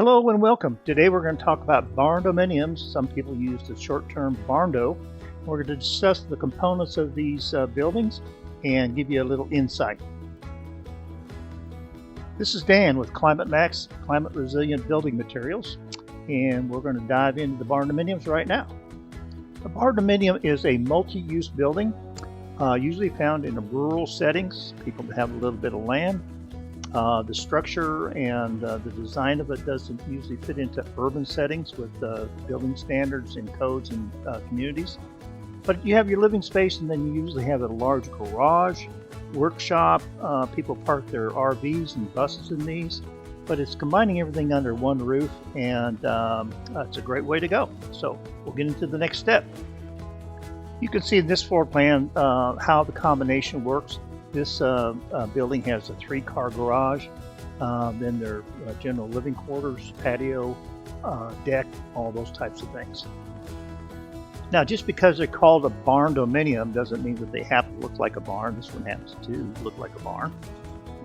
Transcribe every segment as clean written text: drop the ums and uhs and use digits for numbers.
Hello and welcome. Today we're going to talk about Barndominiums. Some people use the short term Barndo. We're going to discuss the components of these buildings and give you a little insight. This is Dan with MAXZ, Climate Resilient Building Materials, and we're going to dive into the Barndominiums right now. A barndominium is a multi-use building, usually found in rural settings, people that have a little bit of land. The structure and the design of it doesn't usually fit into urban settings with building standards and codes and communities. But you have your living space, and then you usually have a large garage, workshop. People park their RVs and buses in these, but it's combining everything under one roof, and it's a great way to go. So we'll get into the next step. You can see in this floor plan how the combination works. This building has a 3-car garage, then their general living quarters, patio, deck, all those types of things. Now, just because they're called a barndominium doesn't mean that they have to look like a barn. This one happens to look like a barn,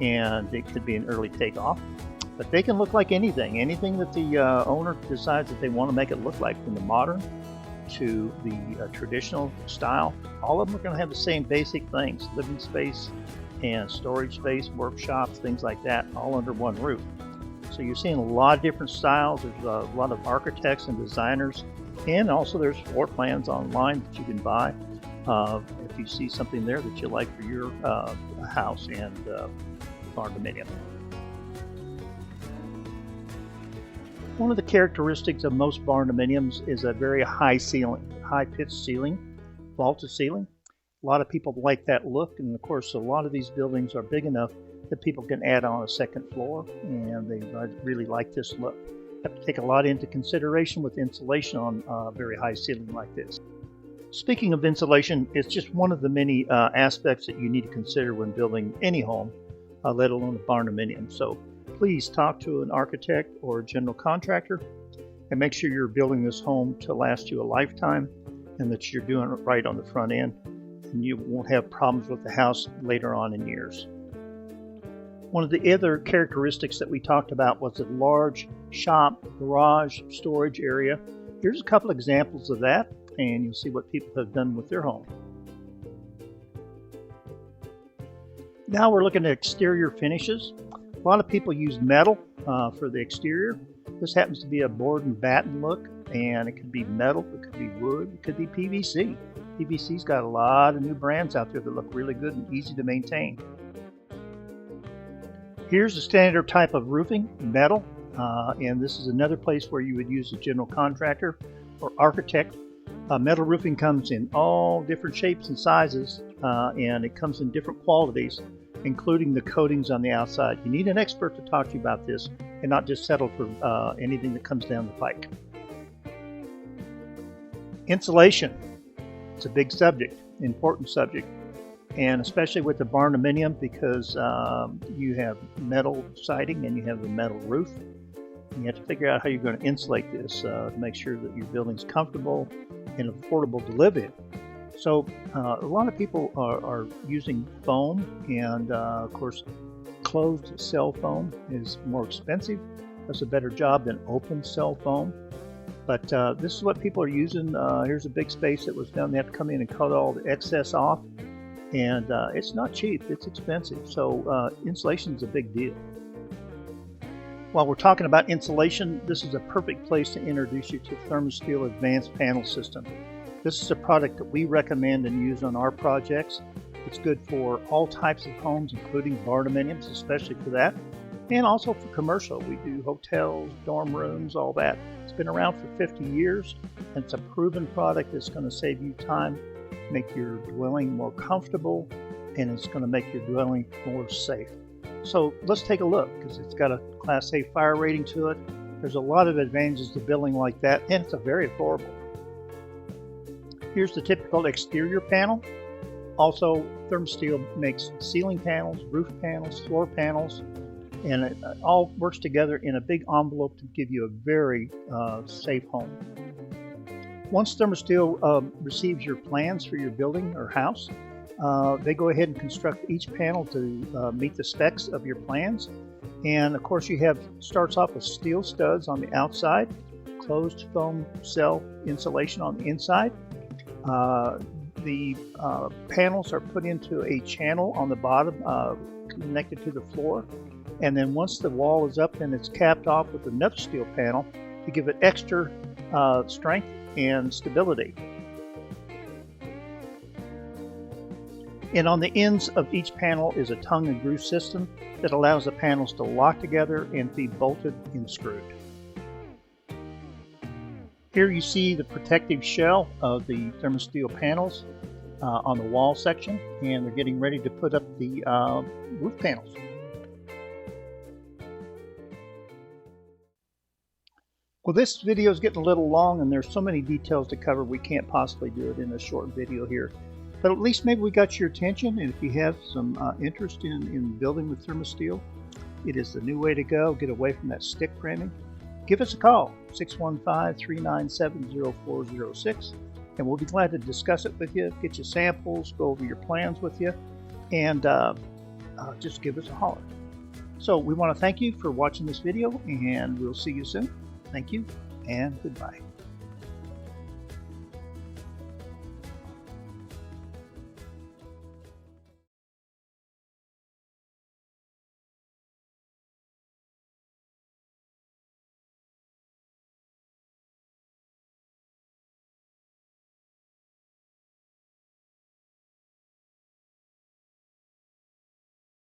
and it could be an early takeoff. But they can look like anything that the owner decides that they want to make it look like, from the modern to the traditional style. All of them are going to have the same basic things: living space and storage space, workshops, things like that, all under one roof. So you're seeing a lot of different styles. There's a lot of architects and designers, and also there's floor plans online that you can buy if you see something there that you like for your house and barndominium. One of the characteristics of most barndominiums is a very high pitched ceiling, vaulted ceiling. A lot of people like that look, and of course a lot of these buildings are big enough that people can add on a second floor, and they really like this look. You have to take a lot into consideration with insulation on a very high ceiling like this. Speaking of insulation, it's just one of the many aspects that you need to consider when building any home, let alone a barndominium. So please talk to an architect or a general contractor and make sure you're building this home to last you a lifetime, and that you're doing it right on the front end, and you won't have problems with the house later on in years. One of the other characteristics that we talked about was a large shop, garage, storage area. Here's a couple examples of that, and you'll see what people have done with their home. Now we're looking at exterior finishes. A lot of people use metal for the exterior. This happens to be a board and batten look, and it could be metal, it could be wood, it could be PVC. PVC's got a lot of new brands out there that look really good and easy to maintain. Here's a standard type of roofing, metal, and this is another place where you would use a general contractor or architect. Metal roofing comes in all different shapes and sizes, and it comes in different qualities, including the coatings on the outside. You need an expert to talk to you about this, and not just settle for anything that comes down the pike. Insulation. It's a big subject, important subject, and especially with the barndominium, because you have metal siding and you have the metal roof. You have to figure out how you're going to insulate this to make sure that your building's comfortable and affordable to live in. So a lot of people are using foam, and of course closed cell foam is more expensive. Does a better job than open cell foam. But this is what people are using. Here's a big space that was done. They have to come in and cut all the excess off, and it's not cheap, it's expensive. So insulation is a big deal. While we're talking about insulation, this is a perfect place to introduce you to ThermoSteel Advanced Panel System. This is a product that we recommend and use on our projects. It's good for all types of homes, including barndominiums, especially for that, and also for commercial. We do hotels, dorm rooms, all that. It's been around for 50 years, and it's a proven product that's going to save you time, make your dwelling more comfortable, and it's going to make your dwelling more safe. So let's take a look, because it's got a Class A fire rating to it. There's a lot of advantages to building like that, and it's very affordable. Here's the typical exterior panel. Also, ThermoSteel makes ceiling panels, roof panels, floor panels, and it all works together in a big envelope to give you a very safe home. Once ThermoSteel receives your plans for your building or house, They go ahead and construct each panel to meet the specs of your plans, And of course you have, starts off with steel studs on the outside, closed foam cell insulation on the inside. The panels are put into a channel on the bottom connected to the floor, and then once the wall is up, then it's capped off with another steel panel to give it extra strength and stability. And on the ends of each panel is a tongue and groove system that allows the panels to lock together and be bolted and screwed. Here you see the protective shell of the thermosteel panels on the wall section, and they're getting ready to put up the roof panels. Well, this video is getting a little long, and there's so many details to cover we can't possibly do it in a short video here. But at least maybe we got your attention, and if you have some interest in building with thermosteel, it is the new way to go. Get away from that stick framing. Give us a call, 615-397-0406, and we'll be glad to discuss it with you, get you samples, go over your plans with you, and just give us a holler. So we want to thank you for watching this video, and we'll see you soon. Thank you, and goodbye.